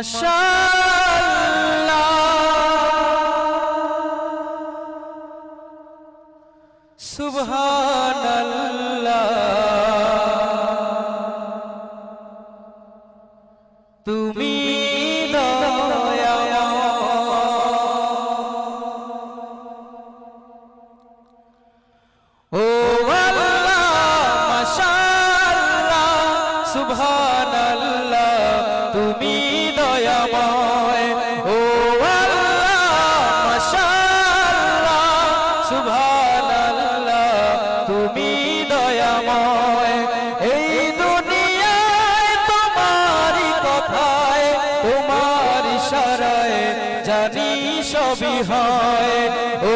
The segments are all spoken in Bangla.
মাশাআল্লাহ সুবহানাল্লাহ তুমি ও আল্লাহ মাশাআল্লাহ সুবহানাল্লাহ তুমি দয়াময় ও আল্লাহ মাশাআল্লাহ সুবহানাল্লাহ তুমি দয়াময় এই দুনিয়ায় তোমারই কথায় তোমার ইশারায় জানি সবই হয় ও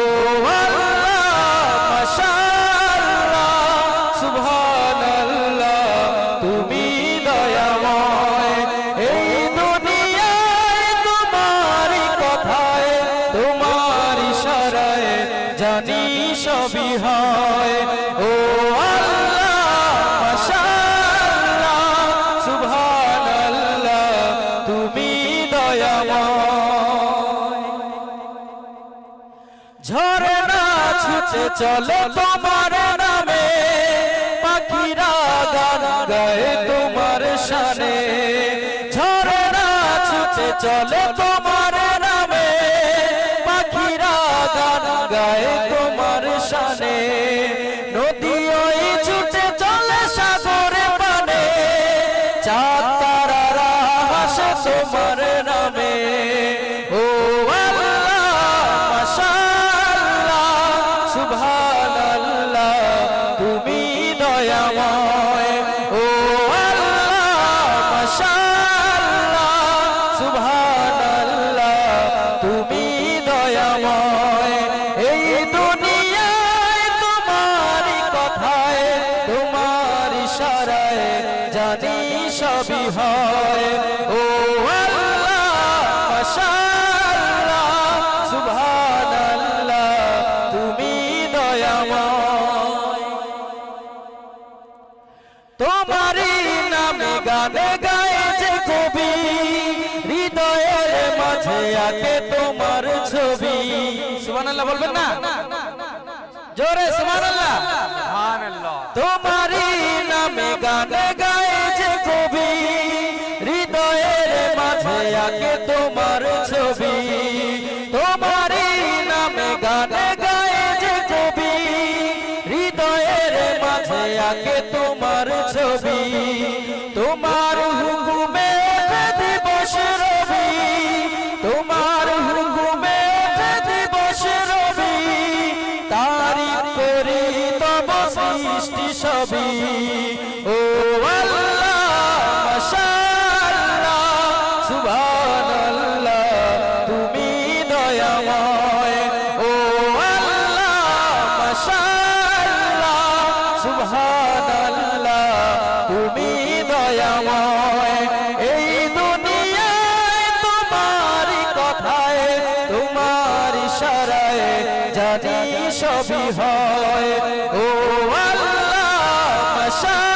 জানি সবই হয় ও আল্লাহ মাশাআল্লাহ সুবহানাল্লাহ তুমি দয়াময় ঝরনা ছুটে চলে তোমার নামে পাখিরা গান গায় তোমার শানে ঝরনা ছুটে চলে তোমার নামে পাখিরা গান গায় তোমার শানে নদী ওই ছুটে চলে সাগরে পানে চাঁদ তারারা হাসে তোমার নামে ও আল্লাহ মাশাআল্লাহ সুবহানাল্লাহ তুমি দয়াময় ও আল্লাহ মাশাআল্লাহ সুবহানাল্লাহ তুমি দয়াময় এই দুনিয়ায় তোমারই কথায় তোমার ইশারায় জানি সবই হয় ও আল্লাহ মাশাআল্লাহ সুবহানাল্লাহ তুমি দয়াময় তোমারই নামে গানে গায় যে কবি হৃদয়ের মাঝে আঁকে তোমার ছবি সুবহানাল্লাহ বলবেন না জোরে সুবহানাল্লাহ সুবহানাল্লাহ তোমারই নামে গানে গায় যে কবি হৃদয়ের মাঝে আঁকে তোমার ছবি তোমারই নামে গানে গায় যে কবি হৃদয়ের মাঝে আঁকে তোমার ছবি তোমার হুকুমে দিবস রবি তোমার হুকুমে দিবস রবি তারিফ করি তব সৃষ্টি সবই ও আল্লাহ মাশাআল্লাহ সুবহানাল্লাহ তুমি দয়াময় ও আল্লাহ মাশাআল্লাহ সুবহানাল্লাহ তুমি দয়াময় এই দুনিয়ায় তোমারই কথায় তোমার ইশারায় জানি সবই হয় ও আল্লাহ মাশাআল্লাহ